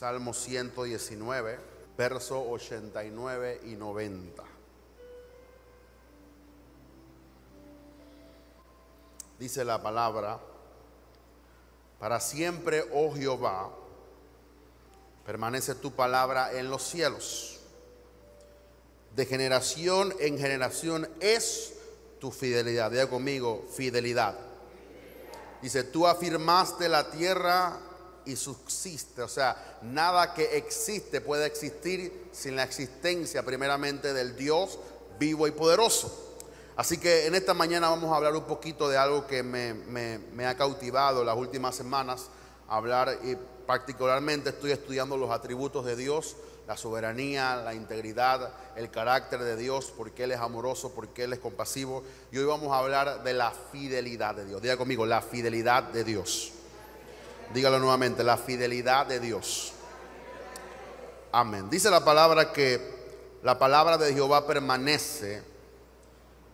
Salmo 119, versos 89 y 90. Dice la palabra: para siempre, oh Jehová, permanece tu palabra en los cielos. De generación en generación es tu fidelidad. Diga conmigo, fidelidad. Dice, tú afirmaste la tierra y subsiste. O sea, nada que existe puede existir sin la existencia primeramente del Dios vivo y poderoso. Así que en esta mañana vamos a hablar un poquito de algo que me ha cautivado las últimas semanas. Y particularmente estoy estudiando los atributos de Dios, la soberanía, la integridad, el carácter de Dios, porque Él es amoroso, porque Él es compasivo. Y hoy vamos a hablar de la fidelidad de Dios. Diga conmigo, la fidelidad de Dios. Dígalo nuevamente, la fidelidad de Dios. Amén. Dice la palabra que la palabra de Jehová permanece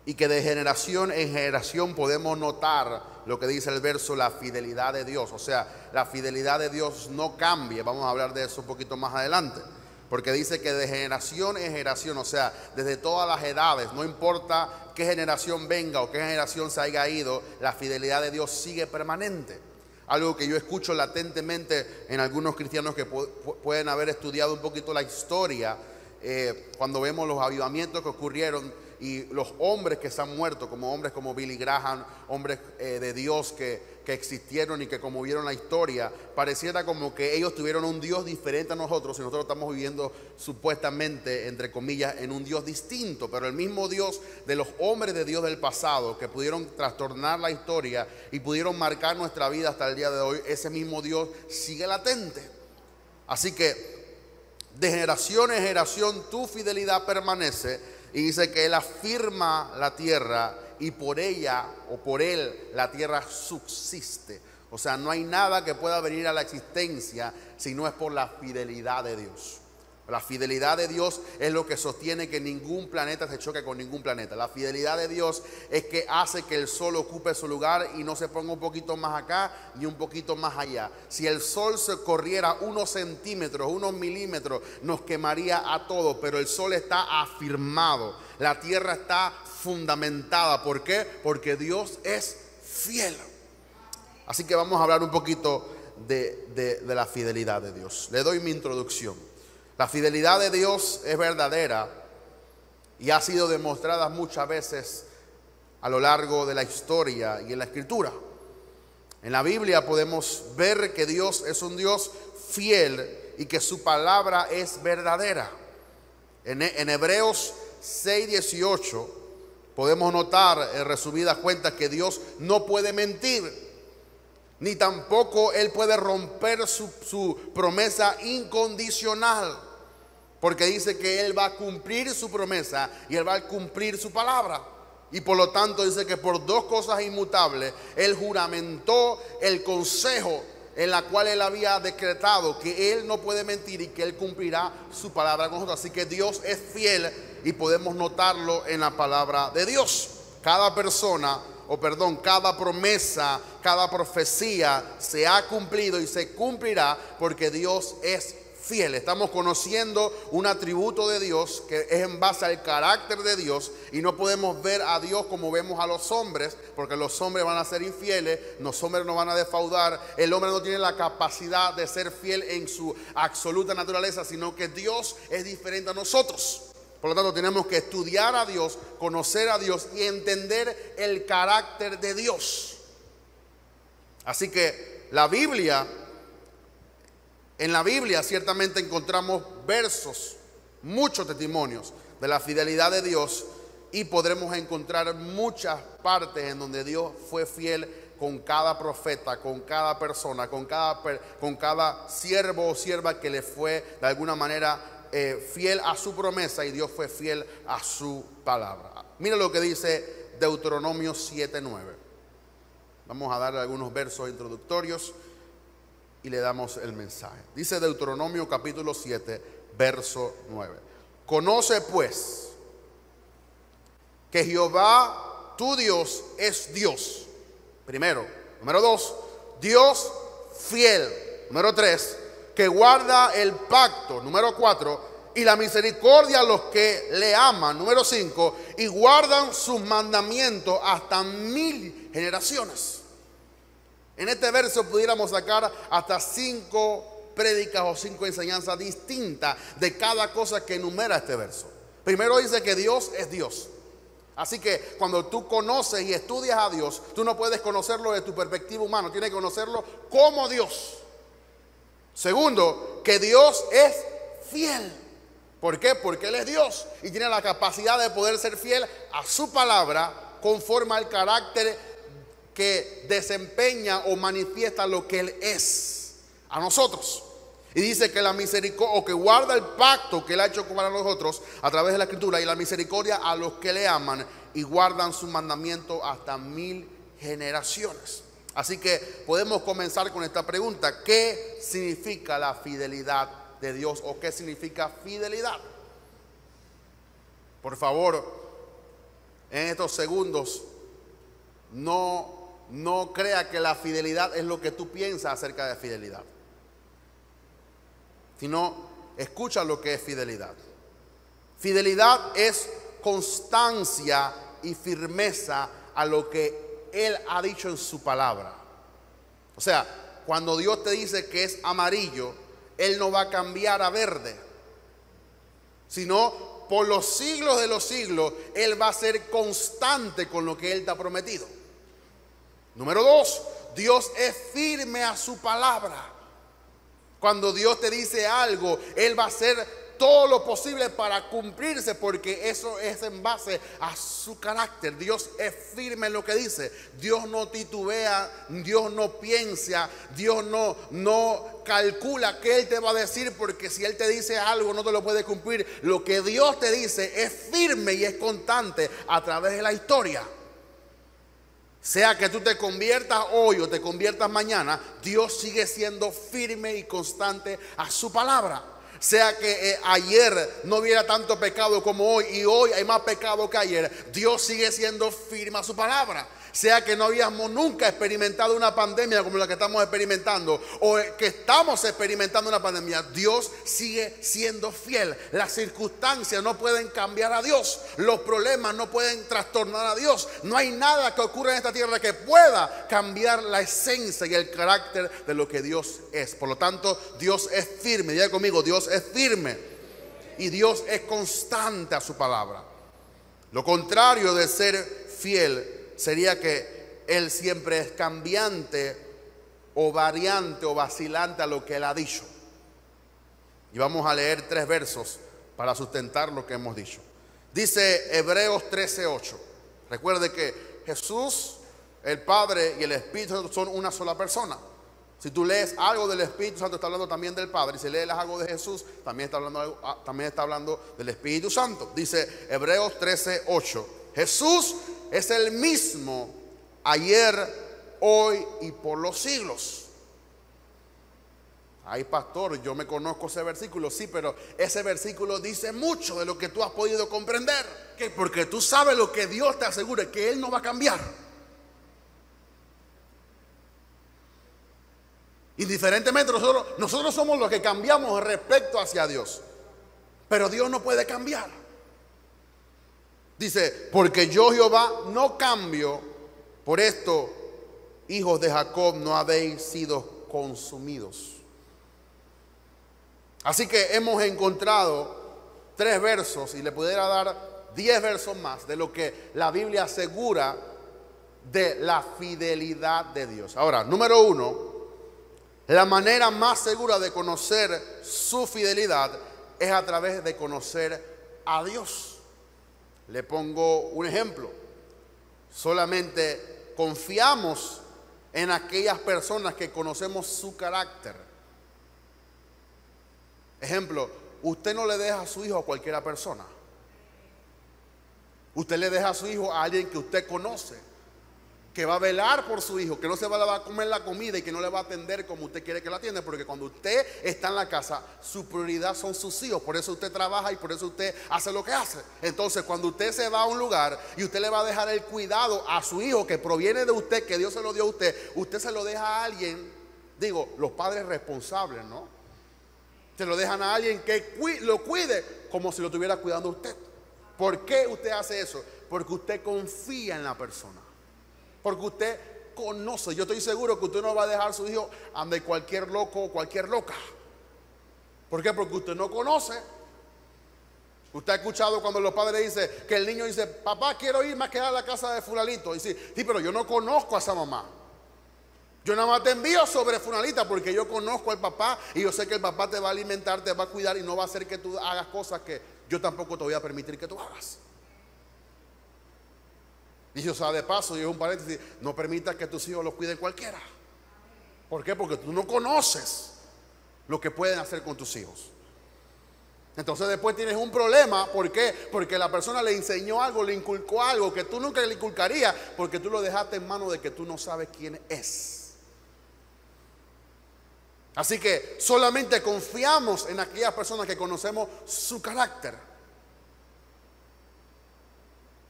y que de generación en generación podemos notar lo que dice el verso, la fidelidad de Dios. O sea, la fidelidad de Dios no cambia. Vamos a hablar de eso un poquito más adelante. Porque dice que de generación en generación, o sea, desde todas las edades, no importa qué generación venga o qué generación se haya ido, la fidelidad de Dios sigue permanente. Algo que yo escucho latentemente en algunos cristianos que pueden haber estudiado un poquito la historia, cuando vemos los avivamientos que ocurrieron y los hombres que se han muerto, como hombres como Billy Graham, hombres de Dios que existieron y que conmovieron la historia, pareciera como que ellos tuvieron un Dios diferente a nosotros y nosotros estamos viviendo supuestamente, entre comillas, en un Dios distinto. Pero el mismo Dios de los hombres de Dios del pasado que pudieron trastornar la historia y pudieron marcar nuestra vida hasta el día de hoy, ese mismo Dios sigue latente. Así que de generación en generación tu fidelidad permanece. Y dice que Él afirma la tierra y por ella o por Él la tierra subsiste. O sea, no hay nada que pueda venir a la existencia si no es por la fidelidad de Dios. La fidelidad de Dios es lo que sostiene que ningún planeta se choque con ningún planeta. La fidelidad de Dios es que hace que el sol ocupe su lugar y no se ponga un poquito más acá ni un poquito más allá. Si el sol se corriera unos centímetros, unos milímetros, nos quemaría a todos, pero el sol está afirmado. La tierra está fundamentada. ¿Por qué? Porque Dios es fiel. Así que vamos a hablar un poquito de la fidelidad de Dios. Le doy mi introducción. La fidelidad de Dios es verdadera y ha sido demostrada muchas veces a lo largo de la historia y en la Escritura. En la Biblia podemos ver que Dios es un Dios fiel y que su palabra es verdadera. En Hebreos 6:18 podemos notar en resumidas cuentas que Dios no puede mentir, ni tampoco Él puede romper su promesa incondicional. Porque dice que Él va a cumplir su promesa y Él va a cumplir su palabra. Y por lo tanto dice que por dos cosas inmutables Él juramentó el consejo en la cual Él había decretado que Él no puede mentir y que Él cumplirá su palabra con nosotros. Así que Dios es fiel y podemos notarlo en la palabra de Dios. Cada promesa, cada profecía se ha cumplido y se cumplirá porque Dios es fiel. Estamos conociendo un atributo de Dios que es en base al carácter de Dios y no podemos ver a Dios como vemos a los hombres, porque los hombres van a ser infieles, los hombres nos van a defraudar. El hombre no tiene la capacidad de ser fiel en su absoluta naturaleza, sino que Dios es diferente a nosotros. Por lo tanto, tenemos que estudiar a Dios, conocer a Dios y entender el carácter de Dios. Así que en la Biblia ciertamente encontramos versos, muchos testimonios de la fidelidad de Dios y podremos encontrar muchas partes en donde Dios fue fiel con cada profeta, con cada persona, con cada siervo o sierva que le fue de alguna manera fiel a su promesa y Dios fue fiel a su palabra. Mira lo que dice Deuteronomio 7:9. Vamos a darle algunos versos introductorios y le damos el mensaje. Dice Deuteronomio capítulo 7, verso 9. Conoce pues que Jehová tu Dios es Dios. Primero. Número 2, Dios fiel. Número 3, que guarda el pacto, número 4, y la misericordia a los que le aman, número 5, y guardan sus mandamientos hasta 1000 generaciones. En este verso pudiéramos sacar hasta 5 prédicas o 5 enseñanzas distintas de cada cosa que enumera este verso. Primero dice que Dios es Dios. Así que cuando tú conoces y estudias a Dios, tú no puedes conocerlo desde tu perspectiva humana, tienes que conocerlo como Dios. Segundo, que Dios es fiel. ¿Por qué? Porque Él es Dios y tiene la capacidad de poder ser fiel a su palabra conforme al carácter que desempeña o manifiesta lo que Él es a nosotros. Y dice que la misericordia, o que guarda el pacto que Él ha hecho con nosotros a través de la Escritura, y la misericordia a los que le aman y guardan su mandamiento hasta 1000 generaciones. Así que podemos comenzar con esta pregunta: ¿qué significa la fidelidad de Dios o qué significa fidelidad? Por favor, en estos segundos no crea que la fidelidad es lo que tú piensas acerca de fidelidad, sino escucha lo que es fidelidad. Fidelidad es constancia y firmeza a lo que Él ha dicho en su palabra. O sea, cuando Dios te dice que es amarillo, Él no va a cambiar a verde, sino por los siglos de los siglos Él va a ser constante con lo que Él te ha prometido. Número 2, Dios es firme a su palabra. Cuando Dios te dice algo, Él va a hacer todo lo posible para cumplirse, porque eso es en base a su carácter. Dios es firme en lo que dice. Dios no titubea, Dios no piensa, Dios no calcula qué Él te va a decir, porque si Él te dice algo no te lo puede cumplir. Lo que Dios te dice es firme y es constante a través de la historia. Sea que tú te conviertas hoy o te conviertas mañana, Dios sigue siendo firme y constante a su palabra. Sea que ayer no hubiera tanto pecado como hoy y hoy hay más pecado que ayer, Dios sigue siendo firme a su palabra. Sea que no habíamos nunca experimentado una pandemia como la que estamos experimentando, o que estamos experimentando una pandemia, Dios sigue siendo fiel. Las circunstancias no pueden cambiar a Dios, los problemas no pueden trastornar a Dios. No hay nada que ocurra en esta tierra que pueda cambiar la esencia y el carácter de lo que Dios es. Por lo tanto, Dios es firme. Diga conmigo, Dios es firme y Dios es constante a su palabra. Lo contrario de ser fiel sería que Él siempre es cambiante o variante o vacilante a lo que Él ha dicho. Y vamos a leer 3 versos para sustentar lo que hemos dicho. Dice Hebreos 13:8. Recuerde que Jesús, el Padre y el Espíritu Santo son una sola persona. Si tú lees algo del Espíritu Santo, está hablando también del Padre. Y si lees algo de Jesús, también está hablando del Espíritu Santo. Dice Hebreos 13:8. Jesús es el mismo ayer, hoy y por los siglos. Ay, pastor, yo me conozco ese versículo. Sí, pero ese versículo dice mucho de lo que tú has podido comprender. ¿Qué? Porque tú sabes lo que Dios te asegura, que Él no va a cambiar. Indiferentemente, nosotros somos los que cambiamos respecto hacia Dios, pero Dios no puede cambiar. Dice, porque yo Jehová no cambio, por esto, hijos de Jacob, no habéis sido consumidos. Así que hemos encontrado 3 versos, y le pudiera dar 10 versos más de lo que la Biblia asegura de la fidelidad de Dios. Ahora, número 1, la manera más segura de conocer su fidelidad es a través de conocer a Dios. Le pongo un ejemplo. Solamente confiamos en aquellas personas que conocemos su carácter. Ejemplo, usted no le deja a su hijo a cualquier persona. Usted le deja a su hijo a alguien que usted conoce, que va a velar por su hijo, que no se va a comer la comida y que no le va a atender como usted quiere que la atienda, porque cuando usted está en la casa, su prioridad son sus hijos. Por eso usted trabaja y por eso usted hace lo que hace. Entonces, cuando usted se va a un lugar y usted le va a dejar el cuidado a su hijo que proviene de usted, que Dios se lo dio a usted, usted se lo deja a alguien, digo, los padres responsables, ¿no? Se lo dejan a alguien que lo cuide como si lo estuviera cuidando usted. ¿Por qué usted hace eso? Porque usted confía en la persona. Porque usted conoce. Yo estoy seguro que usted no va a dejar a su hijo ante cualquier loco o cualquier loca. ¿Por qué? Porque usted no conoce. Usted ha escuchado cuando los padres dicen que el niño dice: papá, quiero ir más que a la casa de fulanito. Y dice: sí, pero yo no conozco a esa mamá. Yo nada más te envío sobre fulanita porque yo conozco al papá y yo sé que el papá te va a alimentar, te va a cuidar y no va a hacer que tú hagas cosas que yo tampoco te voy a permitir que tú hagas. Dicho sea de paso, y es un paréntesis, no permitas que tus hijos los cuiden cualquiera. ¿Por qué? Porque tú no conoces lo que pueden hacer con tus hijos. Entonces después tienes un problema. ¿Por qué? Porque la persona le enseñó algo, le inculcó algo que tú nunca le inculcarías, porque tú lo dejaste en manos de que tú no sabes quién es. Así que solamente confiamos en aquellas personas que conocemos su carácter.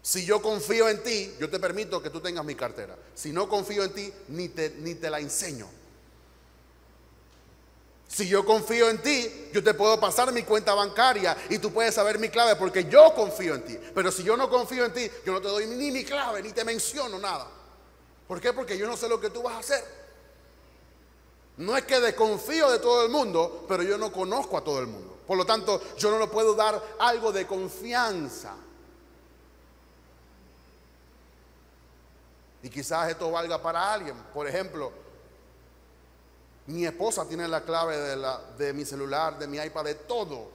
Si yo confío en ti, yo te permito que tú tengas mi cartera. Si no confío en ti, ni te la enseño. Si yo confío en ti, yo te puedo pasar mi cuenta bancaria y tú puedes saber mi clave porque yo confío en ti. Pero si yo no confío en ti, yo no te doy ni mi clave, ni te menciono nada. ¿Por qué? Porque yo no sé lo que tú vas a hacer. No es que desconfío de todo el mundo, pero yo no conozco a todo el mundo. Por lo tanto, yo no le puedo dar algo de confianza. Y quizás esto valga para alguien. Por ejemplo, mi esposa tiene la clave de mi celular, de mi iPad, de todo.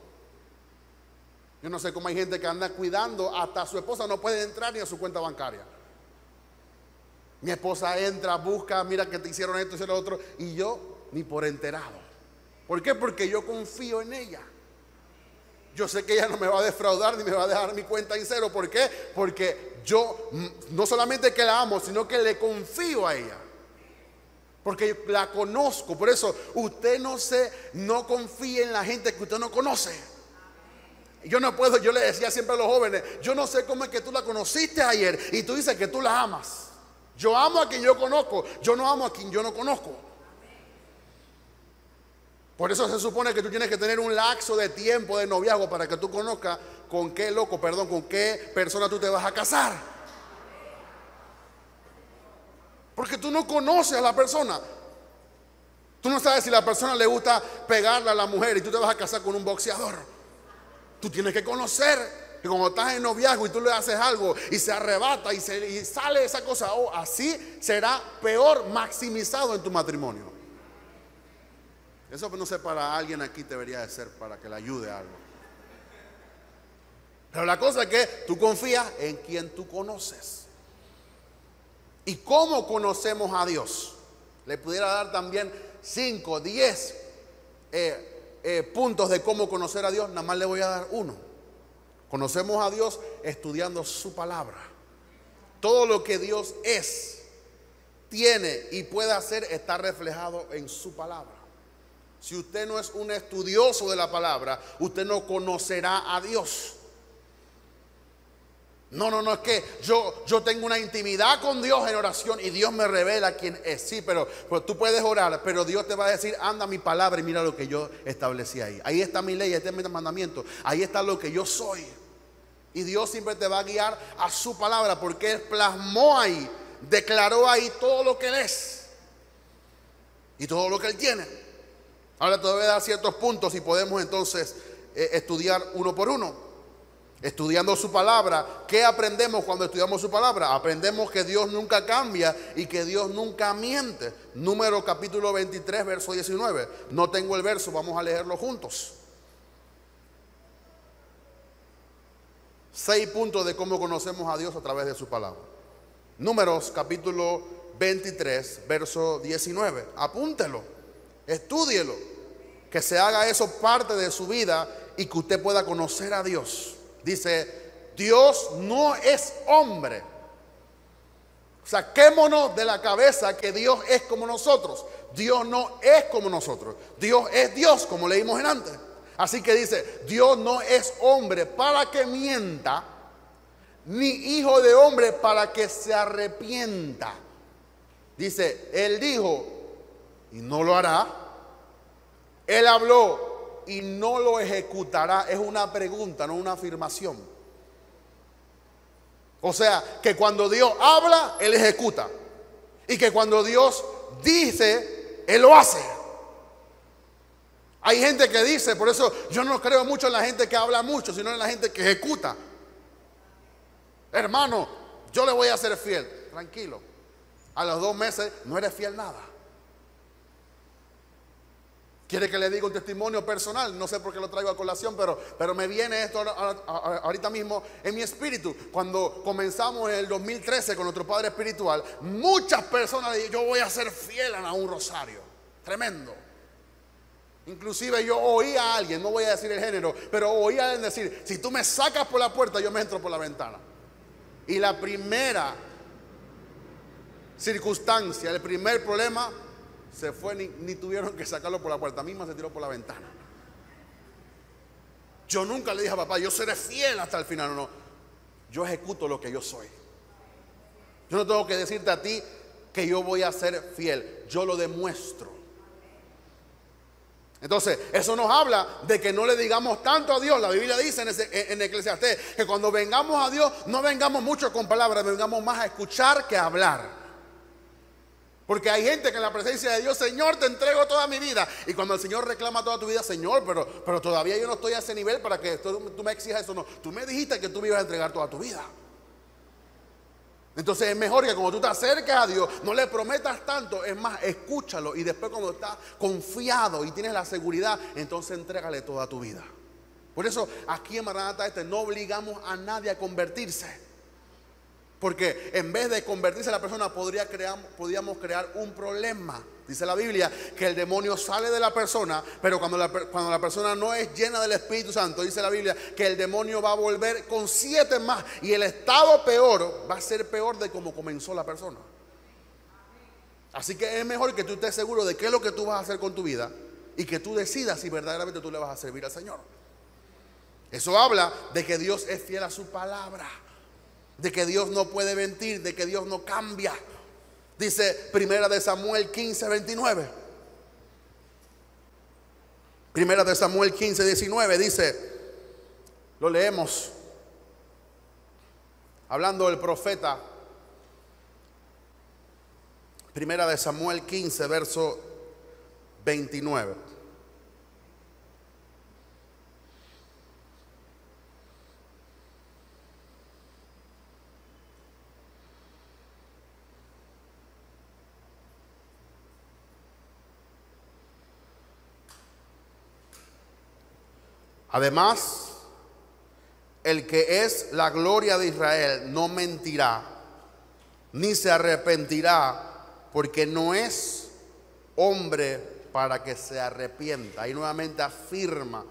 Yo no sé cómo hay gente que anda cuidando, hasta su esposa no puede entrar ni a su cuenta bancaria. Mi esposa entra, busca, mira que te hicieron esto, hicieron lo otro, y yo ni por enterado. ¿Por qué? Porque yo confío en ella. Yo sé que ella no me va a defraudar ni me va a dejar mi cuenta en cero. ¿Por qué? Porque yo no solamente que la amo, sino que le confío a ella. Porque la conozco. Por eso usted no confíe en la gente que usted no conoce. Yo no puedo, yo le decía siempre a los jóvenes, yo no sé cómo es que tú la conociste ayer y tú dices que tú la amas. Yo amo a quien yo conozco, yo no amo a quien yo no conozco. Por eso se supone que tú tienes que tener un lapso de tiempo de noviazgo para que tú conozcas con qué persona tú te vas a casar. Porque tú no conoces a la persona. Tú no sabes si a la persona le gusta pegarle a la mujer y tú te vas a casar con un boxeador. Tú tienes que conocer que cuando estás en noviazgo y tú le haces algo y se arrebata y sale esa cosa, así será peor maximizado en tu matrimonio. Eso no sé, para alguien aquí debería de ser para que le ayude a algo. Pero la cosa es que tú confías en quien tú conoces. ¿Y cómo conocemos a Dios? Le pudiera dar también 5, 10 puntos de cómo conocer a Dios. Nada más le voy a dar uno. Conocemos a Dios estudiando su palabra. Todo lo que Dios es, tiene y puede hacer está reflejado en su palabra. Si usted no es un estudioso de la palabra, usted no conocerá a Dios. No, es que yo tengo una intimidad con Dios en oración y Dios me revela quién es. Sí, pero tú puedes orar, pero Dios te va a decir: anda mi palabra y mira lo que yo establecí ahí. Ahí está mi ley, ahí está mi mandamiento, ahí está lo que yo soy. Y Dios siempre te va a guiar a su palabra porque Él plasmó ahí, declaró ahí todo lo que Él es y todo lo que Él tiene. Ahora te voy a dar ciertos puntos y podemos entonces estudiar uno por uno. Estudiando su palabra, ¿qué aprendemos cuando estudiamos su palabra? Aprendemos que Dios nunca cambia y que Dios nunca miente. Número capítulo 23, verso 19. No tengo el verso, vamos a leerlo juntos. 6 puntos de cómo conocemos a Dios a través de su palabra. Números capítulo 23, verso 19. Apúntelo, estúdielo, que se haga eso parte de su vida y que usted pueda conocer a Dios. Dice: Dios no es hombre. Saquémonos de la cabeza que Dios es como nosotros. Dios no es como nosotros. Dios es Dios, como leímos en antes. Así que dice: Dios no es hombre para que mienta, ni hijo de hombre para que se arrepienta. Dice: Él dijo y no lo hará. Él habló y no lo ejecutará. Es una pregunta, no una afirmación. O sea, que cuando Dios habla, Él ejecuta. Y que cuando Dios dice, Él lo hace. Hay gente que dice, por eso yo no creo mucho en la gente que habla mucho, sino en la gente que ejecuta. Hermano, yo le voy a ser fiel. Tranquilo. A los 2 meses no eres fiel nada. ¿Quiere que le diga un testimonio personal? No sé por qué lo traigo a colación, pero me viene esto ahorita mismo en mi espíritu. Cuando comenzamos en el 2013 con nuestro padre espiritual, muchas personas dijeron, yo voy a ser fiel a un rosario. Tremendo. Inclusive yo oí a alguien, no voy a decir el género, pero oí a alguien decir, si tú me sacas por la puerta, yo me entro por la ventana. Y la primera circunstancia, el primer problema, se fue, ni tuvieron que sacarlo por la puerta, misma se tiró por la ventana. Yo nunca le dije a papá, yo seré fiel hasta el final. No, yo ejecuto lo que yo soy. Yo no tengo que decirte a ti que yo voy a ser fiel, yo lo demuestro. Entonces, eso nos habla de que no le digamos tanto a Dios. La Biblia dice en Eclesiastés que cuando vengamos a Dios, no vengamos mucho con palabras, vengamos más a escuchar que a hablar. Porque hay gente que en la presencia de Dios, Señor, te entrego toda mi vida. Y cuando el Señor reclama toda tu vida, Señor, pero todavía yo no estoy a ese nivel para que tú me exijas eso. No, tú me dijiste que tú me ibas a entregar toda tu vida. Entonces es mejor que cuando tú te acerques a Dios, no le prometas tanto. Es más, escúchalo. Y después cuando estás confiado y tienes la seguridad, entonces entrégale toda tu vida. Por eso aquí en Maranatha no obligamos a nadie a convertirse. Porque en vez de convertirse la persona podríamos crear un problema. Dice la Biblia que el demonio sale de la persona, pero cuando la persona no es llena del Espíritu Santo, dice la Biblia que el demonio va a volver con 7 más. Y el estado peor va a ser peor de como comenzó la persona. Así que es mejor que tú estés seguro de qué es lo que tú vas a hacer con tu vida y que tú decidas si verdaderamente tú le vas a servir al Señor. Eso habla de que Dios es fiel a su palabra, de que Dios no puede mentir, de que Dios no cambia. Dice Primera de Samuel 15, 29. Primera de Samuel 15, 19 dice, lo leemos, hablando del profeta. Primera de Samuel 15, verso 29. Además, el que es la gloria de Israel no mentirá, ni se arrepentirá, porque no es hombre para que se arrepienta. Ahí nuevamente afirma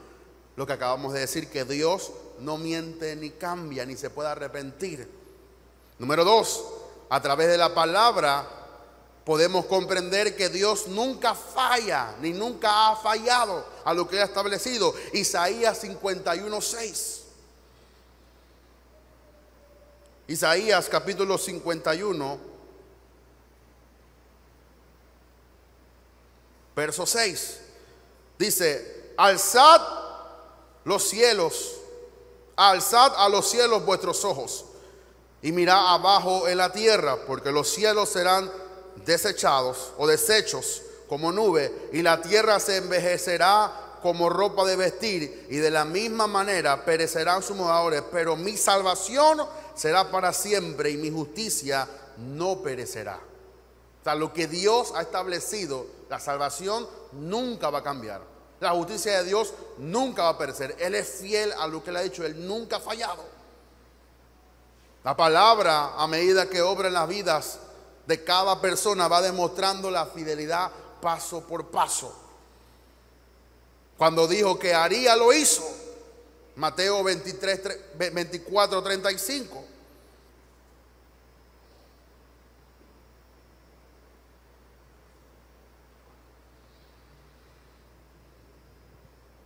lo que acabamos de decir, que Dios no miente ni cambia, ni se puede arrepentir. Número 2, a través de la palabra podemos comprender que Dios nunca falla, ni nunca ha fallado a lo que ha establecido. Isaías 51, 6. Isaías capítulo 51, verso 6. Dice, alzad los cielos, alzad a los cielos vuestros ojos y mirad abajo en la tierra, porque los cielos serán desechados o deshechos como nube, y la tierra se envejecerá como ropa de vestir, y de la misma manera perecerán sus moradores, pero mi salvación será para siempre y mi justicia no perecerá. O sea, lo que Dios ha establecido, la salvación nunca va a cambiar. La justicia de Dios nunca va a perecer. Él es fiel a lo que le ha dicho, Él nunca ha fallado. La palabra, a medida que obra en las vidas de cada persona, va demostrando la fidelidad paso por paso. Cuando dijo que haría, lo hizo. Mateo 24, 35.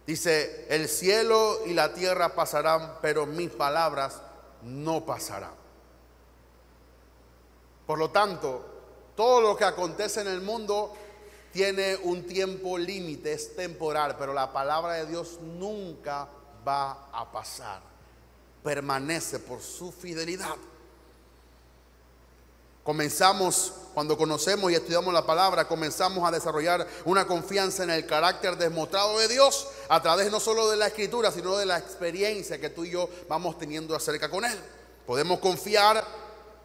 Dice, el cielo y la tierra pasarán, pero mis palabras no pasarán. Por lo tanto, todo lo que acontece en el mundo tiene un tiempo límite, es temporal, pero la palabra de Dios nunca va a pasar. Permanece por su fidelidad. Comenzamos, cuando conocemos y estudiamos la palabra, comenzamos a desarrollar una confianza en el carácter demostrado de Dios a través no solo de la Escritura, sino de la experiencia que tú y yo vamos teniendo acerca con Él. Podemos confiar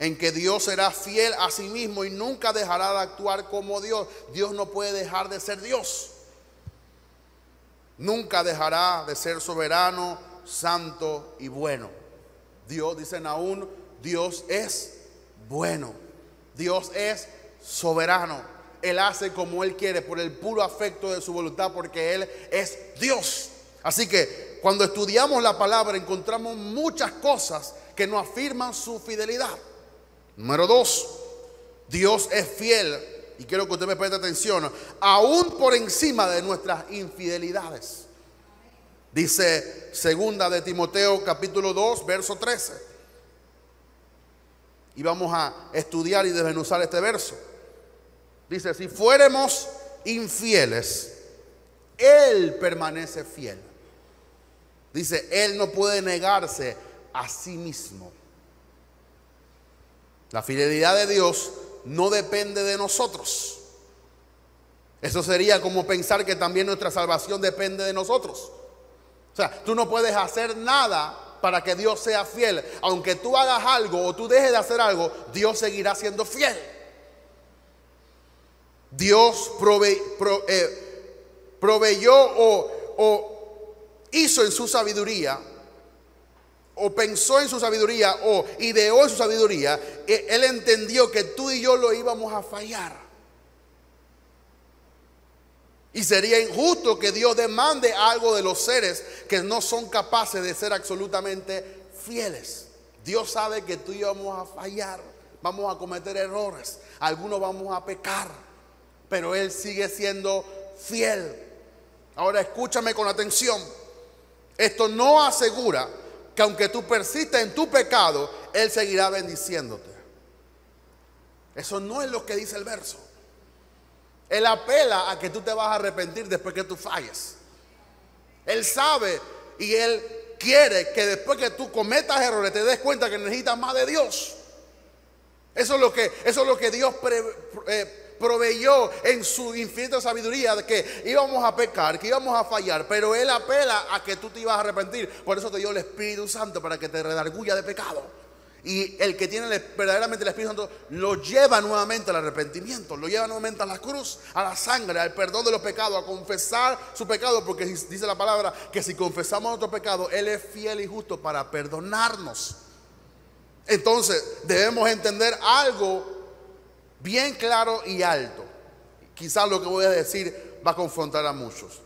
en que Dios será fiel a sí mismo y nunca dejará de actuar como Dios. Dios no puede dejar de ser Dios. Nunca dejará de ser soberano, santo y bueno. Dios, dice Nahum, Dios es bueno. Dios es soberano. Él hace como Él quiere por el puro afecto de su voluntad, porque Él es Dios. Así que cuando estudiamos la palabra encontramos muchas cosas que nos afirman su fidelidad. Número 2, Dios es fiel, y quiero que usted me preste atención, aún por encima de nuestras infidelidades. Dice 2 de Timoteo capítulo 2 verso 13. Y vamos a estudiar y desmenuzar este verso. Dice, si fuéramos infieles, Él permanece fiel. Dice, Él no puede negarse a sí mismo. La fidelidad de Dios no depende de nosotros. Eso sería como pensar que también nuestra salvación depende de nosotros. O sea, tú no puedes hacer nada para que Dios sea fiel. Aunque tú hagas algo o tú dejes de hacer algo, Dios seguirá siendo fiel. Dios proveyó o hizo en su sabiduría, o pensó en su sabiduría, o ideó en su sabiduría. Él entendió que tú y yo lo íbamos a fallar. Y sería injusto que Dios demande algo de los seres que no son capaces de ser absolutamente fieles. Dios sabe que tú y yo vamos a fallar, vamos a cometer errores, algunos vamos a pecar, pero Él sigue siendo fiel. Ahora escúchame con atención. Esto no asegura que aunque tú persistas en tu pecado, Él seguirá bendiciéndote. Eso no es lo que dice el verso. Él apela a que tú te vas a arrepentir después que tú falles. Él sabe y Él quiere que después que tú cometas errores te des cuenta que necesitas más de Dios. Eso es lo que Dios proveyó en su infinita sabiduría, de que íbamos a pecar, que íbamos a fallar, pero Él apela a que tú te ibas a arrepentir. Por eso te dio el Espíritu Santo, para que te redarguya de pecado. Y el que tiene verdaderamente el Espíritu Santo lo lleva nuevamente al arrepentimiento, lo lleva nuevamente a la cruz, a la sangre, al perdón de los pecados, a confesar su pecado, porque dice la palabra que si confesamos nuestro pecado, Él es fiel y justo para perdonarnos. Entonces debemos entender algo bien claro y alto. Quizás lo que voy a decir va a confrontar a muchos.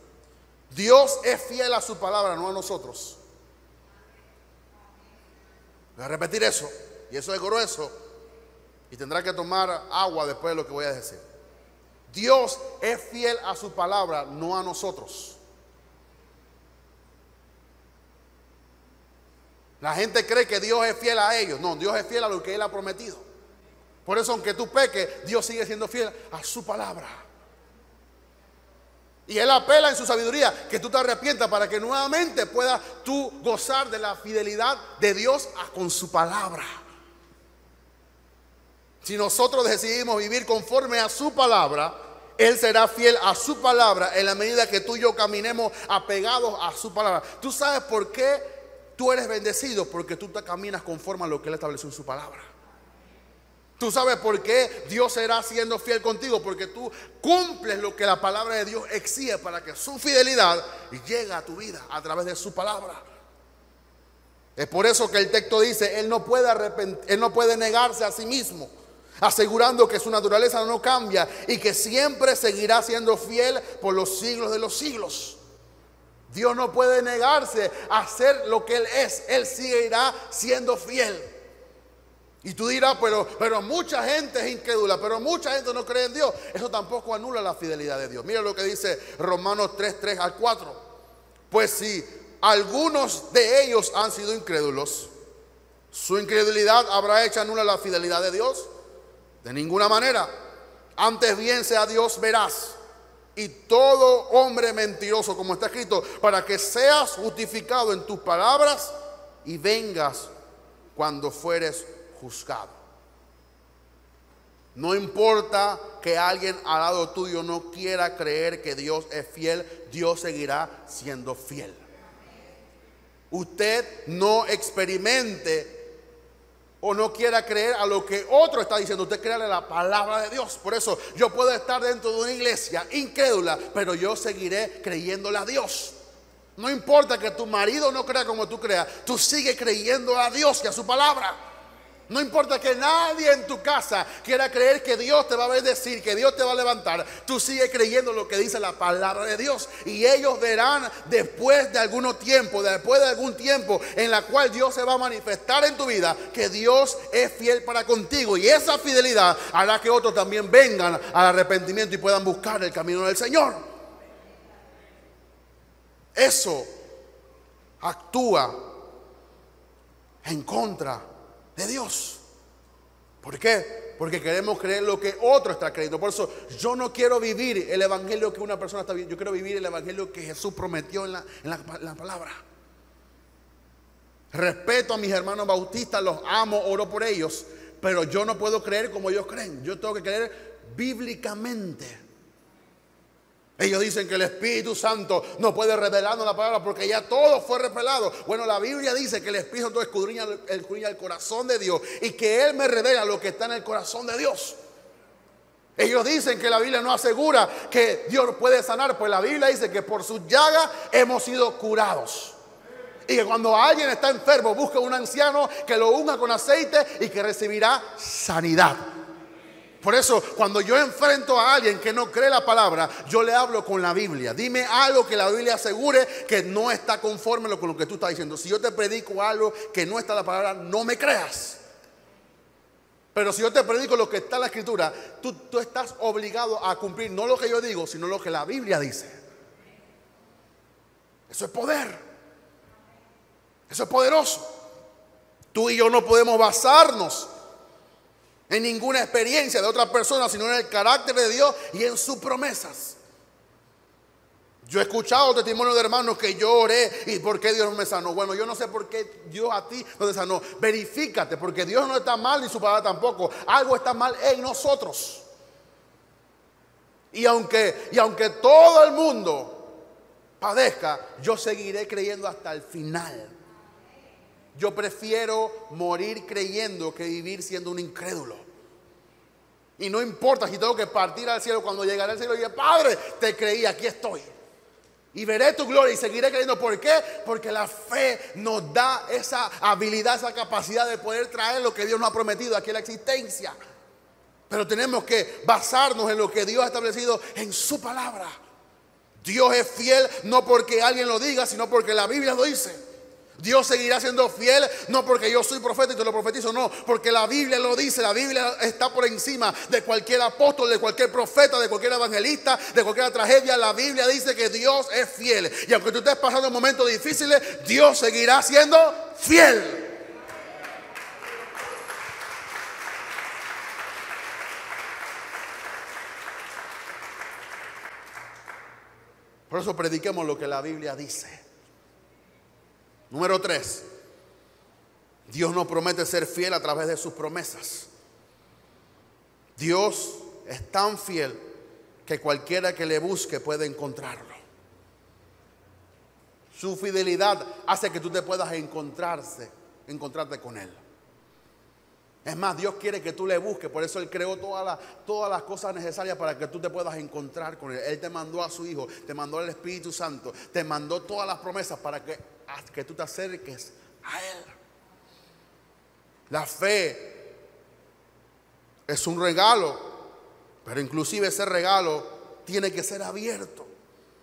Dios es fiel a su palabra, no a nosotros. Voy a repetir eso, y eso es grueso, y tendrá que tomar agua después de lo que voy a decir. Dios es fiel a su palabra, no a nosotros. La gente cree que Dios es fiel a ellos. No, Dios es fiel a lo que Él ha prometido. Por eso, aunque tú peques, Dios sigue siendo fiel a su palabra. Y Él apela en su sabiduría que tú te arrepientas, para que nuevamente puedas tú gozar de la fidelidad de Dios con su palabra. Si nosotros decidimos vivir conforme a su palabra, Él será fiel a su palabra en la medida que tú y yo caminemos apegados a su palabra. ¿Tú sabes por qué tú eres bendecido? Porque tú te caminas conforme a lo que Él estableció en su palabra. ¿Tú sabes por qué Dios será siendo fiel contigo? Porque tú cumples lo que la palabra de Dios exige, para que su fidelidad llegue a tu vida a través de su palabra. Es por eso que el texto dice, Él no puede negarse a sí mismo, asegurando que su naturaleza no cambia y que siempre seguirá siendo fiel por los siglos de los siglos. Dios no puede negarse a ser lo que Él es. Él seguirá siendo fiel. Y tú dirás, pero mucha gente es incrédula, pero mucha gente no cree en Dios. Eso tampoco anula la fidelidad de Dios. Mira lo que dice Romanos 3 al 4. Pues si algunos de ellos han sido incrédulos, ¿su incredulidad habrá hecho nula la fidelidad de Dios? De ninguna manera. Antes bien sea Dios veraz, y todo hombre mentiroso, como está escrito, para que seas justificado en tus palabras y vengas cuando fueres juzgado. No importa que alguien al lado tuyo no quiera creer que Dios es fiel, Dios seguirá siendo fiel. Usted no experimente o no quiera creer a lo que otro está diciendo. Usted créale la palabra de Dios. Por eso yo puedo estar dentro de una iglesia incrédula, pero yo seguiré creyéndole a Dios. No importa que tu marido no crea como tú creas, tú sigues creyendo a Dios y a su palabra. No importa que nadie en tu casa quiera creer que Dios te va a bendecir, que Dios te va a levantar, tú sigues creyendo lo que dice la palabra de Dios. Y ellos verán después de algún tiempo en la cual Dios se va a manifestar en tu vida, que Dios es fiel para contigo. Y esa fidelidad hará que otros también vengan al arrepentimiento y puedan buscar el camino del Señor. Eso actúa en contra de Dios. ¿Por qué? Porque queremos creer lo que otro está creyendo. Por eso yo no quiero vivir el evangelio que una persona está viviendo. Yo quiero vivir el evangelio que Jesús prometió en la palabra. Respeto a mis hermanos bautistas, los amo, oro por ellos, pero yo no puedo creer como ellos creen. Yo tengo que creer bíblicamente. Ellos dicen que el Espíritu Santo no puede revelarnos la palabra porque ya todo fue revelado. Bueno, la Biblia dice que el Espíritu Santo escudriña el corazón de Dios y que Él me revela lo que está en el corazón de Dios. Ellos dicen que la Biblia no asegura que Dios puede sanar, pues la Biblia dice que por sus llagas hemos sido curados. Y que cuando alguien está enfermo, busca un anciano que lo unga con aceite y que recibirá sanidad. Por eso, cuando yo enfrento a alguien que no cree la palabra, yo le hablo con la Biblia. Dime algo que la Biblia asegure que no está conforme con lo que tú estás diciendo. Si yo te predico algo que no está en la palabra, no me creas. Pero si yo te predico lo que está en la Escritura, tú estás obligado a cumplir no lo que yo digo, sino lo que la Biblia dice. Eso es poder. Eso es poderoso. Tú y yo no podemos basarnos en ninguna experiencia de otra persona, sino en el carácter de Dios y en sus promesas. Yo he escuchado testimonios de hermanos que yo oré y por qué Dios me sanó. Bueno, yo no sé por qué Dios a ti no te sanó. Verifícate, porque Dios no está mal ni su palabra tampoco. Algo está mal en nosotros. Y aunque todo el mundo padezca, yo seguiré creyendo hasta el final. Yo prefiero morir creyendo que vivir siendo un incrédulo. Y no importa si tengo que partir al cielo, cuando llegaré al cielo y diré: Padre, te creí, aquí estoy. Y veré tu gloria y seguiré creyendo. ¿Por qué? Porque la fe nos da esa habilidad, esa capacidad de poder traer lo que Dios nos ha prometido aquí a la existencia. Pero tenemos que basarnos en lo que Dios ha establecido en su palabra. Dios es fiel no porque alguien lo diga, sino porque la Biblia lo dice. Dios seguirá siendo fiel, no porque yo soy profeta y te lo profetizo, no, porque la Biblia lo dice. La Biblia está por encima de cualquier apóstol, de cualquier profeta, de cualquier evangelista, de cualquier tragedia. La Biblia dice que Dios es fiel. Y aunque tú estés pasando momentos difíciles, Dios seguirá siendo fiel. Por eso prediquemos lo que la Biblia dice. Número 3, Dios nos promete ser fiel a través de sus promesas. Dios es tan fiel que cualquiera que le busque puede encontrarlo. Su fidelidad hace que tú te puedas encontrarte con Él. Es más, Dios quiere que tú le busques. Por eso Él creó todas las cosas necesarias para que tú te puedas encontrar con Él. Él te mandó a su Hijo, te mandó al Espíritu Santo, te mandó todas las promesas para que tú te acerques a Él. La fe es un regalo, pero inclusive ese regalo tiene que ser abierto.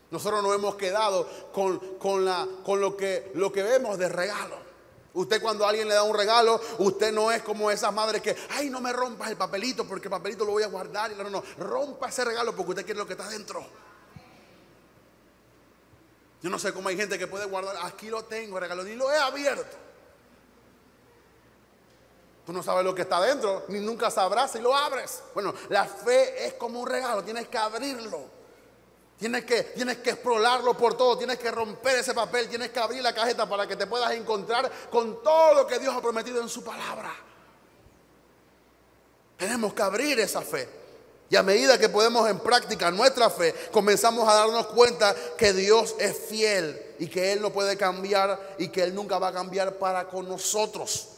Nosotros nos hemos quedado con lo que vemos de regalo. Usted, cuando a alguien le da un regalo, usted no es como esas madres que: ay, no me rompas el papelito porque el papelito lo voy a guardar. No, rompa ese regalo porque usted quiere lo que está dentro. Yo no sé cómo hay gente que puede guardar: aquí lo tengo, el regalo, ni lo he abierto. Tú no sabes lo que está dentro, ni nunca sabrás si lo abres. Bueno, la fe es como un regalo, tienes que abrirlo. Tienes que explorarlo por todo. Tienes que romper ese papel. Tienes que abrir la cajeta para que te puedas encontrar con todo lo que Dios ha prometido en su palabra. Tenemos que abrir esa fe. Y a medida que podemos en práctica nuestra fe, comenzamos a darnos cuenta que Dios es fiel y que Él no puede cambiar y que Él nunca va a cambiar para con nosotros.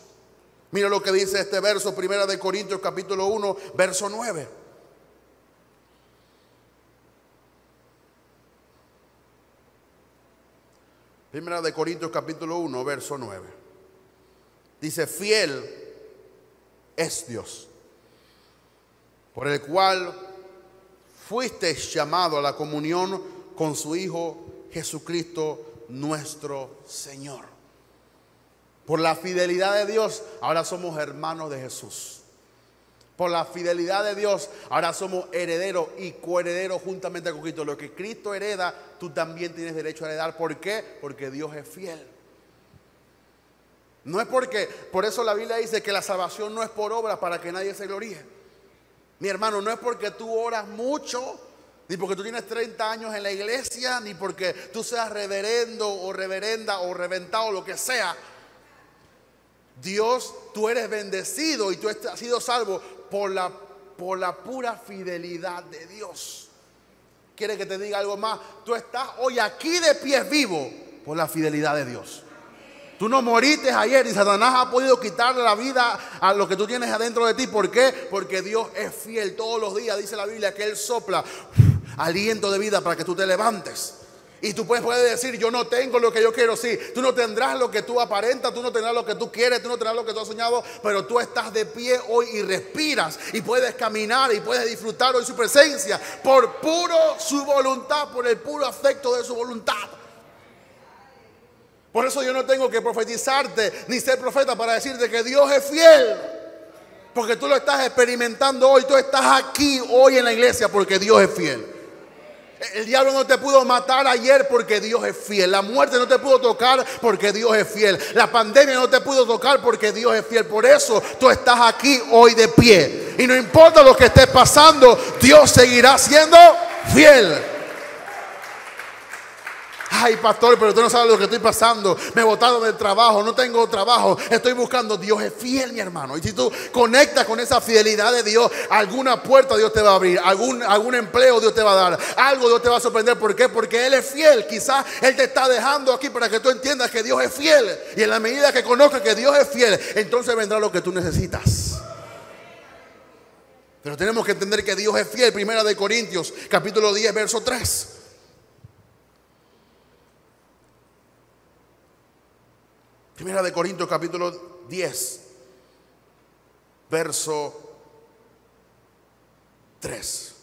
Mira lo que dice este verso, 1 Corintios capítulo 1, verso 9. Primera de Corintios capítulo 1, verso 9. Dice: fiel es Dios, por el cual fuisteis llamado a la comunión con su Hijo Jesucristo nuestro Señor. Por la fidelidad de Dios, ahora somos hermanos de Jesús. Por la fidelidad de Dios, ahora somos herederos y coherederos juntamente con Cristo. Lo que Cristo hereda, tú también tienes derecho a heredar. ¿Por qué? Porque Dios es fiel. No es porque, por eso la Biblia dice que la salvación no es por obra para que nadie se gloríe. Mi hermano, no es porque tú oras mucho, ni porque tú tienes 30 años en la iglesia, ni porque tú seas reverendo o reverenda o reventado, lo que sea. Dios, tú eres bendecido y tú has sido salvo por la pura fidelidad de Dios. ¿Quiere que te diga algo más? Tú estás hoy aquí de pies vivo por la fidelidad de Dios. Tú no moriste ayer y Satanás ha podido quitarle la vida a lo que tú tienes adentro de ti. ¿Por qué? Porque Dios es fiel todos los días. Dice la Biblia que Él sopla aliento de vida para que tú te levantes. Y tú puedes decir: yo no tengo lo que yo quiero. Sí, tú no tendrás lo que tú aparentas, tú no tendrás lo que tú quieres, tú no tendrás lo que tú has soñado, pero tú estás de pie hoy y respiras y puedes caminar y puedes disfrutar hoy su presencia por puro su voluntad, por el puro afecto de su voluntad. Por eso yo no tengo que profetizarte ni ser profeta para decirte que Dios es fiel, porque tú lo estás experimentando hoy. Tú estás aquí hoy en la iglesia porque Dios es fiel. El diablo no te pudo matar ayer porque Dios es fiel. La muerte no te pudo tocar porque Dios es fiel. La pandemia no te pudo tocar porque Dios es fiel. Por eso tú estás aquí hoy de pie. Y no importa lo que estés pasando, Dios seguirá siendo fiel. Ay, pastor, pero tú no sabes lo que estoy pasando. Me botaron del trabajo, no tengo trabajo, estoy buscando. Dios es fiel, mi hermano. Y si tú conectas con esa fidelidad de Dios, alguna puerta Dios te va a abrir, algún empleo Dios te va a dar, algo Dios te va a sorprender. ¿Por qué? Porque Él es fiel. Quizás Él te está dejando aquí para que tú entiendas que Dios es fiel. Y en la medida que conozcas que Dios es fiel, entonces vendrá lo que tú necesitas. Pero tenemos que entender que Dios es fiel. Primera de Corintios capítulo 10, verso 3. Primera de Corintios capítulo 10, verso 3.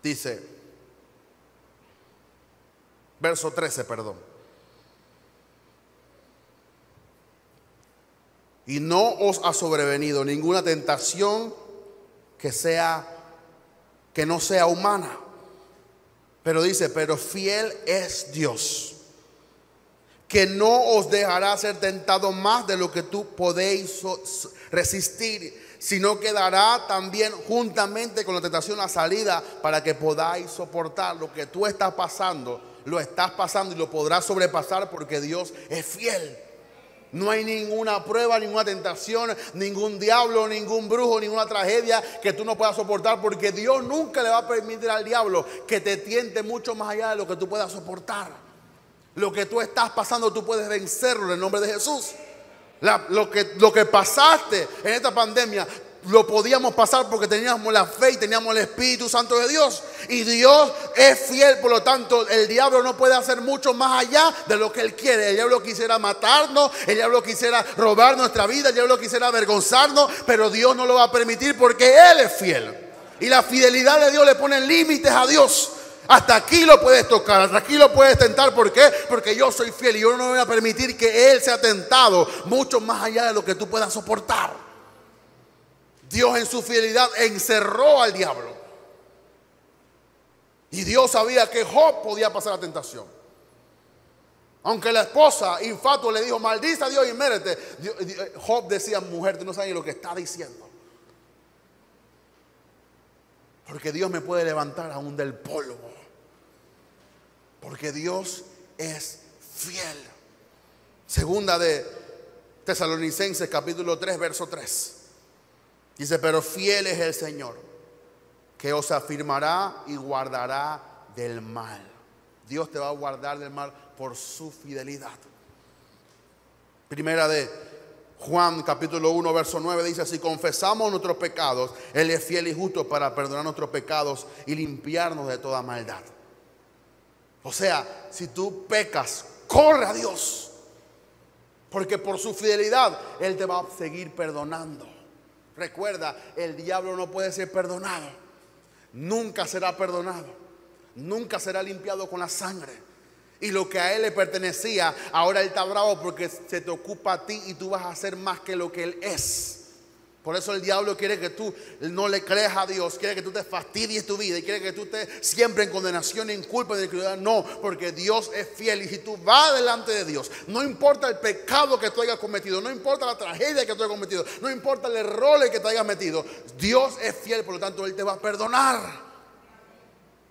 Dice, verso 13, perdón. Y no os ha sobrevenido ninguna tentación que no sea humana. Pero dice, pero fiel es Dios, que no os dejará ser tentado más de lo que tú podéis resistir, sino que dará también juntamente con la tentación la salida para que podáis soportar. Lo que tú estás pasando, lo estás pasando y lo podrás sobrepasar porque Dios es fiel. No hay ninguna prueba, ninguna tentación, ningún diablo, ningún brujo, ninguna tragedia que tú no puedas soportar, porque Dios nunca le va a permitir al diablo que te tiente mucho más allá de lo que tú puedas soportar. Lo que tú estás pasando, tú puedes vencerlo en el nombre de Jesús. Lo que pasaste en esta pandemia, lo podíamos pasar porque teníamos la fe y teníamos el Espíritu Santo de Dios. Y Dios es fiel, por lo tanto el diablo no puede hacer mucho más allá de lo que él quiere. El diablo quisiera matarnos, el diablo quisiera robar nuestra vida, el diablo quisiera avergonzarnos, pero Dios no lo va a permitir porque Él es fiel. Y la fidelidad de Dios le pone límites a Dios. Hasta aquí lo puedes tocar, hasta aquí lo puedes tentar. ¿Por qué? Porque yo soy fiel y yo no voy a permitir que Él sea tentado mucho más allá de lo que tú puedas soportar. Dios en su fidelidad encerró al diablo. Y Dios sabía que Job podía pasar la tentación. Aunque la esposa infatua le dijo, maldice a Dios y muérete, Job decía, mujer, tú no sabes lo que está diciendo. Porque Dios me puede levantar aún del polvo. Porque Dios es fiel. Segunda de Tesalonicenses capítulo 3 verso 3. Dice, pero fiel es el Señor, que os afirmará y guardará del mal. Dios te va a guardar del mal por su fidelidad. Primera de Juan capítulo 1 verso 9 dice, si confesamos nuestros pecados, Él es fiel y justo para perdonar nuestros pecados y limpiarnos de toda maldad. O sea, si tú pecas, corre a Dios, porque por su fidelidad Él te va a seguir perdonando. Recuerda, el diablo no puede ser perdonado, nunca será perdonado, nunca será limpiado con la sangre. Y lo que a él le pertenecía, ahora él está bravo porque se te ocupa a ti y tú vas a hacer más que lo que él es. Por eso el diablo quiere que tú no le creas a Dios, quiere que tú te fastidies tu vida y quiere que tú estés siempre en condenación, en culpa, en iniquidad. No, porque Dios es fiel y si tú vas delante de Dios, no importa el pecado que tú hayas cometido, no importa la tragedia que tú hayas cometido, no importa el error que te hayas metido, Dios es fiel, por lo tanto Él te va a perdonar,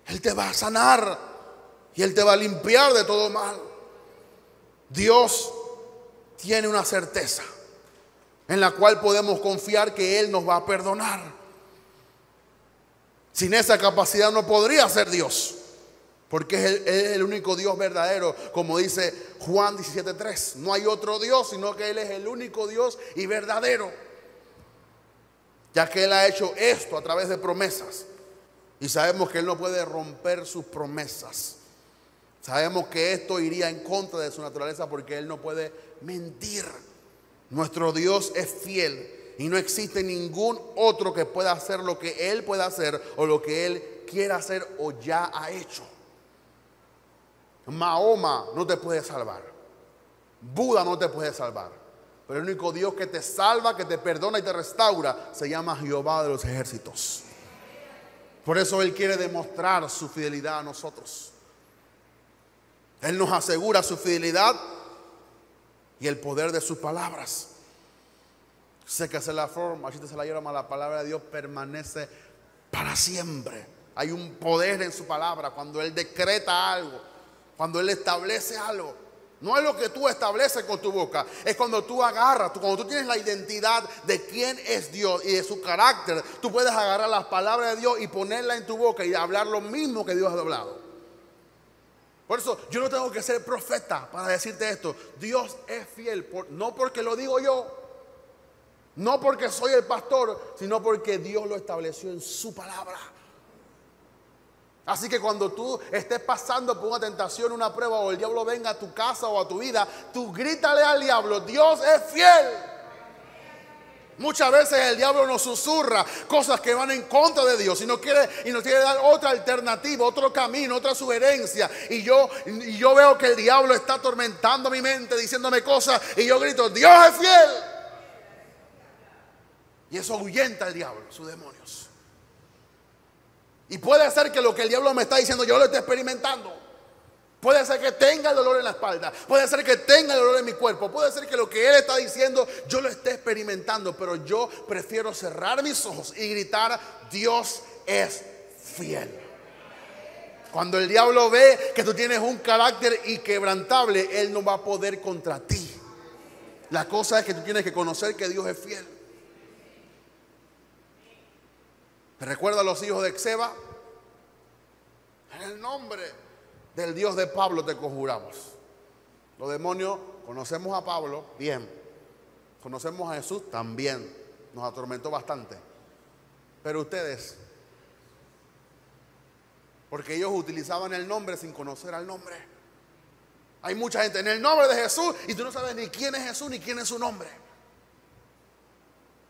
Él te va a sanar y Él te va a limpiar de todo mal. Dios tiene una certeza en la cual podemos confiar que Él nos va a perdonar. Sin esa capacidad no podría ser Dios, porque Él es el único Dios verdadero, como dice Juan 17:3. No hay otro Dios, sino que Él es el único Dios y verdadero, ya que Él ha hecho esto a través de promesas. Y sabemos que Él no puede romper sus promesas. Sabemos que esto iría en contra de su naturaleza, porque Él no puede mentir. Nuestro Dios es fiel y no existe ningún otro que pueda hacer lo que Él pueda hacer o lo que Él quiera hacer o ya ha hecho. Mahoma no te puede salvar, Buda no te puede salvar, pero el único Dios que te salva, que te perdona y te restaura se llama Jehová de los ejércitos. Por eso Él quiere demostrar su fidelidad a nosotros. Él nos asegura su fidelidad y el poder de sus palabras. Sé que se la forma, si te se la llama, la palabra de Dios permanece para siempre. Hay un poder en su palabra cuando Él decreta algo, cuando Él establece algo. No es lo que tú estableces con tu boca, es cuando tú agarras, cuando tú tienes la identidad de quién es Dios y de su carácter, tú puedes agarrar las palabras de Dios y ponerla en tu boca y hablar lo mismo que Dios ha hablado. Por eso yo no tengo que ser profeta para decirte esto. Dios es fiel, no porque lo digo yo, no porque soy el pastor, sino porque Dios lo estableció en su palabra. Así que cuando tú estés pasando por una tentación, una prueba, o el diablo venga a tu casa o a tu vida, tú grítale al diablo, Dios es fiel. Muchas veces el diablo nos susurra cosas que van en contra de Dios y nos quiere dar otra alternativa, otro camino, otra sugerencia. Y yo veo que el diablo está atormentando mi mente, diciéndome cosas, y yo grito, Dios es fiel. Y eso ahuyenta al diablo, sus demonios. Y puede ser que lo que el diablo me está diciendo yo lo esté experimentando. Puede ser que tenga el dolor en la espalda, puede ser que tenga el dolor en mi cuerpo, puede ser que lo que Él está diciendo yo lo esté experimentando, pero yo prefiero cerrar mis ojos y gritar, Dios es fiel. Cuando el diablo ve que tú tienes un carácter inquebrantable, Él no va a poder contra ti. La cosa es que tú tienes que conocer que Dios es fiel. ¿Te recuerdas a los hijos de Exeba? En el nombre del Dios de Pablo te conjuramos. Los demonios, conocemos a Pablo, bien. Conocemos a Jesús, también. Nos atormentó bastante. Pero ustedes, porque ellos utilizaban el nombre sin conocer al nombre. Hay mucha gente en el nombre de Jesús y tú no sabes ni quién es Jesús ni quién es su nombre.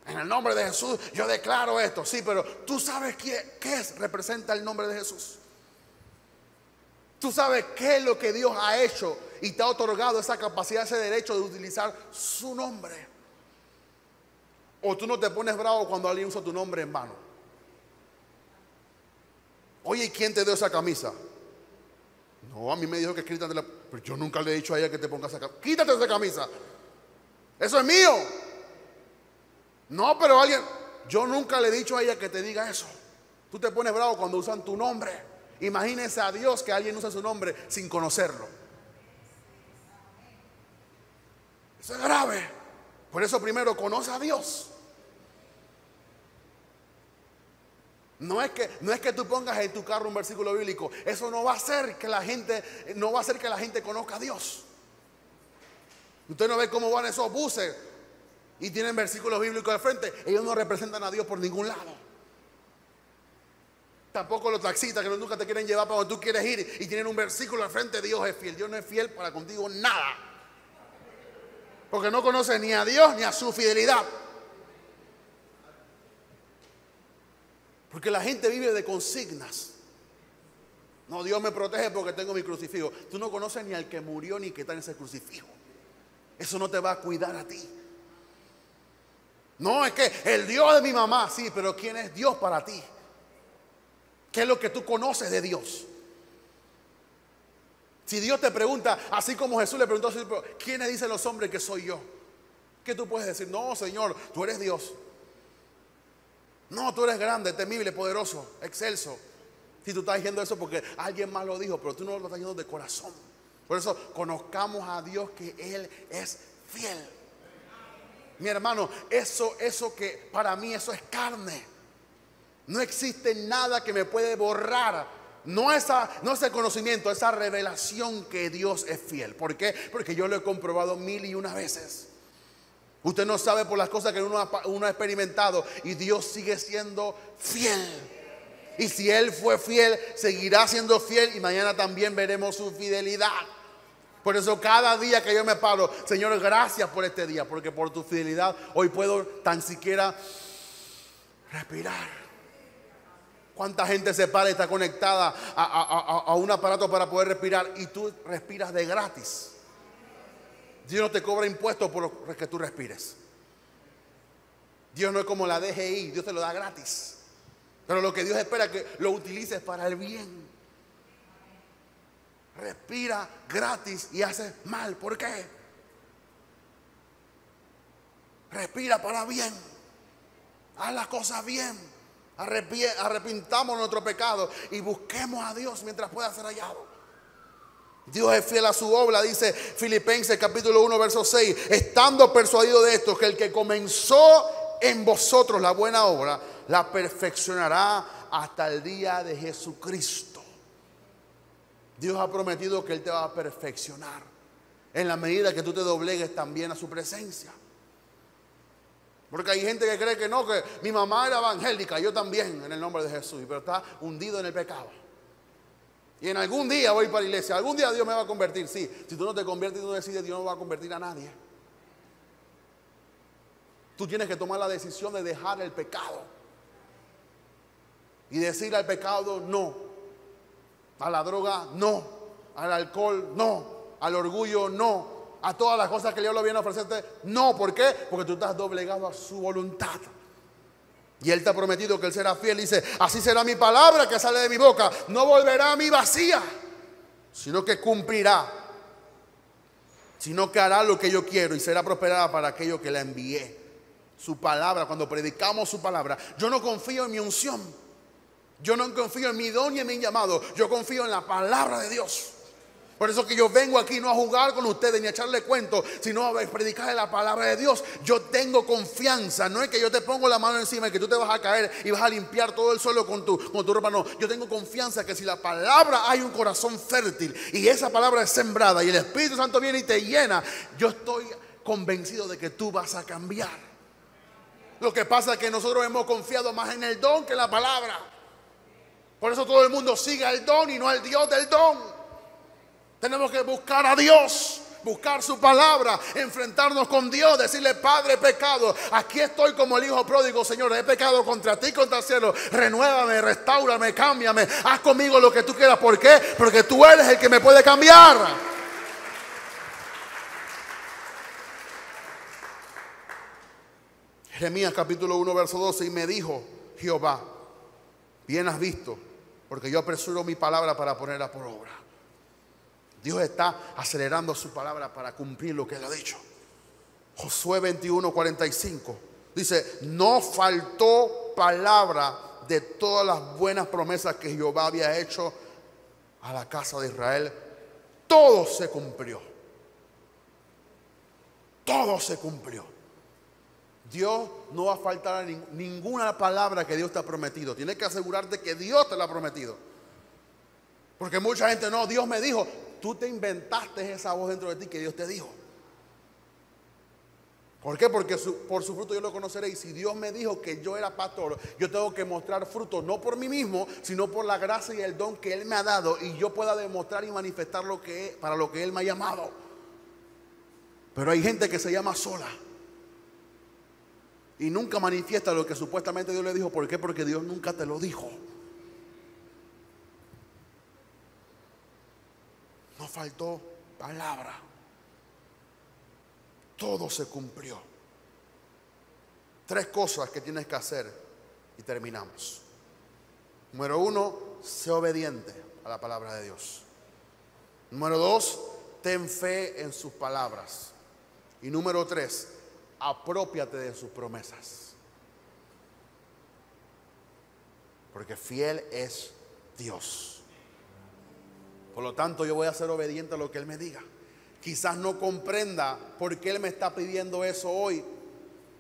En el nombre de Jesús yo declaro esto, sí, pero tú sabes qué representa el nombre de Jesús. Tú sabes qué es lo que Dios ha hecho y te ha otorgado esa capacidad, ese derecho de utilizar su nombre. O tú no te pones bravo cuando alguien usa tu nombre en vano. Oye, ¿quién te dio esa camisa? No, a mí me dijo que quítate pero yo nunca le he dicho a ella que te pongas esa camisa. Quítate esa camisa. Eso es mío. No, pero alguien, yo nunca le he dicho a ella que te diga eso. Tú te pones bravo cuando usan tu nombre. Imagínese a Dios que alguien usa su nombre sin conocerlo. Eso es grave. Por eso primero conoce a Dios. No es que tú pongas en tu carro un versículo bíblico. Eso no va a hacer que la gente conozca a Dios. Usted no ve cómo van esos buses y tienen versículos bíblicos de frente. Ellos no representan a Dios por ningún lado. Tampoco los taxistas que nunca te quieren llevar para donde tú quieres ir y tienen un versículo al frente. Dios es fiel. Dios no es fiel para contigo nada, porque no conoce ni a Dios ni a su fidelidad. Porque la gente vive de consignas. No, Dios me protege porque tengo mi crucifijo. Tú no conoces ni al que murió ni que está en ese crucifijo. Eso no te va a cuidar a ti. No, es que el Dios de mi mamá, sí, pero ¿quién es Dios para ti? ¿Qué es lo que tú conoces de Dios? Si Dios te pregunta, así como Jesús le preguntó a sus discípulos, ¿quiénes dicen los hombres que soy yo? ¿Qué tú puedes decir? No, Señor, tú eres Dios. No, tú eres grande, temible, poderoso, excelso. Si tú estás diciendo eso porque alguien más lo dijo, pero tú no lo estás diciendo de corazón. Por eso conozcamos a Dios, que Él es fiel. Mi hermano, eso que para mí eso es carne. No existe nada que me puede borrar. No ese conocimiento, esa revelación que Dios es fiel. ¿Por qué? Porque yo lo he comprobado 1001 veces. Usted no sabe por las cosas que uno ha experimentado, y Dios sigue siendo fiel. Y si Él fue fiel, seguirá siendo fiel, y mañana también veremos su fidelidad. Por eso cada día que yo me paro, Señor, gracias por este día, porque por tu fidelidad hoy puedo tan siquiera respirar. ¿Cuánta gente se para y está conectada a un aparato para poder respirar, y tú respiras de gratis? Dios no te cobra impuestos por lo que tú respires. Dios no es como la DGI, Dios te lo da gratis. Pero lo que Dios espera es que lo utilices para el bien. Respira gratis y haces mal. ¿Por qué? Respira para bien. Haz las cosas bien. Arrepintamos nuestro pecado y busquemos a Dios mientras pueda ser hallado. Dios es fiel a su obra, dice Filipenses capítulo 1 verso 6, estando persuadido de esto, que el que comenzó en vosotros la buena obra, la perfeccionará hasta el día de Jesucristo. Dios ha prometido que Él te va a perfeccionar en la medida que tú te doblegues también a su presencia. Porque hay gente que cree que no, que mi mamá era evangélica, yo también, en el nombre de Jesús, pero está hundido en el pecado. Y en algún día voy para la iglesia, algún día Dios me va a convertir. Sí, si tú no te conviertes y no decides, Dios no va a convertir a nadie. Tú tienes que tomar la decisión de dejar el pecado y decir al pecado no, a la droga no, al alcohol no, al orgullo no, a todas las cosas que el diablo viene a ofrecerte no. ¿Por qué? Porque tú estás doblegado a su voluntad. Y Él te ha prometido que Él será fiel. Dice, así será mi palabra que sale de mi boca. No volverá a mí vacía, sino que cumplirá. Sino que hará lo que yo quiero y será prosperada para aquello que la envié. Su palabra, cuando predicamos su palabra, yo no confío en mi unción. Yo no confío en mi don y en mi llamado. Yo confío en la palabra de Dios. Por eso que yo vengo aquí no a jugar con ustedes ni a echarle cuentos, sino a predicar la palabra de Dios. Yo tengo confianza. No es que yo te pongo la mano encima y que tú te vas a caer y vas a limpiar todo el suelo con tu ropa. No, yo tengo confianza que si la palabra, hay un corazón fértil y esa palabra es sembrada y el Espíritu Santo viene y te llena, yo estoy convencido de que tú vas a cambiar. Lo que pasa es que nosotros hemos confiado más en el don que en la palabra. Por eso todo el mundo sigue al don y no al Dios del don. Tenemos que buscar a Dios, buscar su palabra, enfrentarnos con Dios, decirle, Padre, he pecado, aquí estoy como el hijo pródigo, Señor, he pecado contra ti, contra el cielo, renuévame, restáurame, cámbiame, haz conmigo lo que tú quieras. ¿Por qué? Porque tú eres el que me puede cambiar. Jeremías capítulo 1 verso 12, y me dijo Jehová, bien has visto, porque yo apresuro mi palabra para ponerla por obra. Dios está acelerando su palabra para cumplir lo que Él ha dicho. Josué 21:45 dice: no faltó palabra de todas las buenas promesas que Jehová había hecho a la casa de Israel. Todo se cumplió. Todo se cumplió. Dios no va a faltar a ninguna palabra que Dios te ha prometido. Tienes que asegurarte que Dios te la ha prometido. Porque mucha gente, no, Dios me dijo. Tú te inventaste esa voz dentro de ti que Dios te dijo. ¿Por qué? Porque por su fruto yo lo conoceré. Y si Dios me dijo que yo era pastor, yo tengo que mostrar fruto, no por mí mismo, sino por la gracia y el don que Él me ha dado, y yo pueda demostrar y manifestar para lo que Él me ha llamado. Pero hay gente que se llama sola y nunca manifiesta lo que supuestamente Dios le dijo. ¿Por qué? Porque Dios nunca te lo dijo. No faltó palabra. Todo se cumplió. 3 cosas que tienes que hacer y terminamos. Número 1, sé obediente a la palabra de Dios. Número 2, ten fe en sus palabras. Y número 3, aprópiate de sus promesas. Porque fiel es Dios. Por lo tanto, yo voy a ser obediente a lo que Él me diga. Quizás no comprenda por qué Él me está pidiendo eso hoy,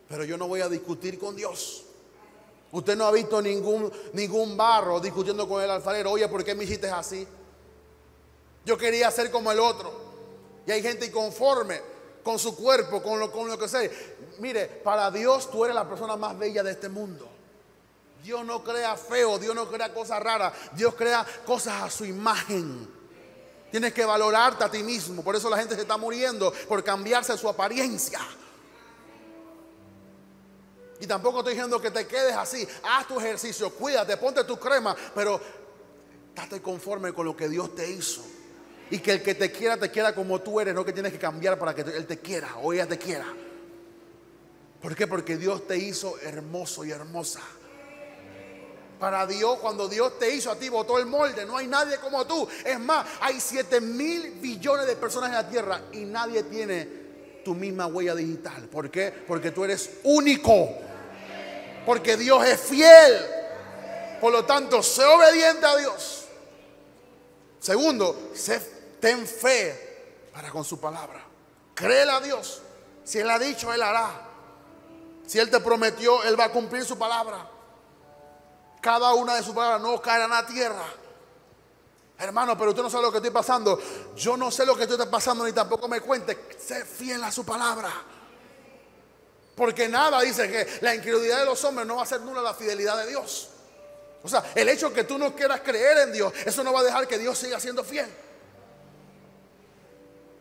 pero yo no voy a discutir con Dios. Usted no ha visto ningún barro discutiendo con el alfarero. Oye, ¿por qué me hiciste así? Yo quería ser como el otro. Y hay gente inconforme con su cuerpo, con lo que sea. Mire, para Dios tú eres la persona más bella de este mundo. Dios no crea feo, Dios no crea cosas raras, Dios crea cosas a su imagen. Tienes que valorarte a ti mismo. Por eso la gente se está muriendo, por cambiarse su apariencia. Y tampoco estoy diciendo que te quedes así. Haz tu ejercicio, cuídate, ponte tu crema, pero date conforme con lo que Dios te hizo. Y que el que te quiera como tú eres, no que tienes que cambiar para que Él te quiera o ella te quiera. ¿Por qué? Porque Dios te hizo hermoso y hermosa. Para Dios, cuando Dios te hizo a ti, botó el molde. No hay nadie como tú. Es más, hay 7.000 billones de personas en la tierra y nadie tiene tu misma huella digital. ¿Por qué? Porque tú eres único. Porque Dios es fiel. Por lo tanto, sé obediente a Dios. Segundo, ten fe para con su palabra. Créele a Dios. Si Él ha dicho, Él hará. Si Él te prometió, Él va a cumplir su palabra. Cada una de sus palabras no caerá en la tierra. Hermano, pero usted no sabe lo que estoy pasando. Yo no sé lo que tú estás pasando, ni tampoco me cuentes. Sé fiel a su palabra. Porque nada dice que la incredulidad de los hombres no va a ser nula la fidelidad de Dios. O sea, el hecho de que tú no quieras creer en Dios, eso no va a dejar que Dios siga siendo fiel.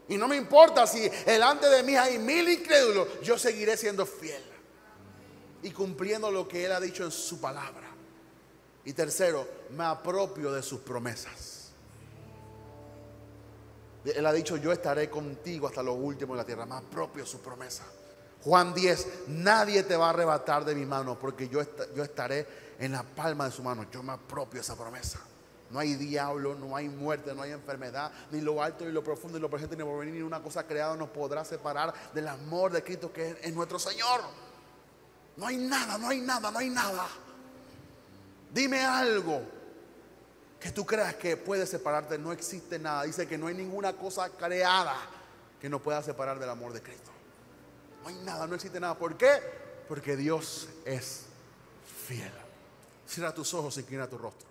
Y no me importa si delante de mí hay 1000 incrédulos, yo seguiré siendo fiel y cumpliendo lo que Él ha dicho en su palabra. Y tercero, me apropio de sus promesas. Él ha dicho: yo estaré contigo hasta lo último de la tierra. Me apropio de sus promesas. Juan 10, nadie te va a arrebatar de mi mano, porque yo estaré en la palma de su mano. Yo me apropio de esa promesa. No hay diablo, no hay muerte, no hay enfermedad, ni lo alto, ni lo profundo, ni lo presente, ni lo porvenir, ni una cosa creada nos podrá separar del amor de Cristo, que es nuestro Señor. No hay nada, no hay nada, no hay nada. Dime algo que tú creas que puede separarte. No existe nada. Dice que no hay ninguna cosa creada que nos pueda separar del amor de Cristo. No hay nada, no existe nada. ¿Por qué? Porque Dios es fiel. Cierra tus ojos y inclina tu rostro.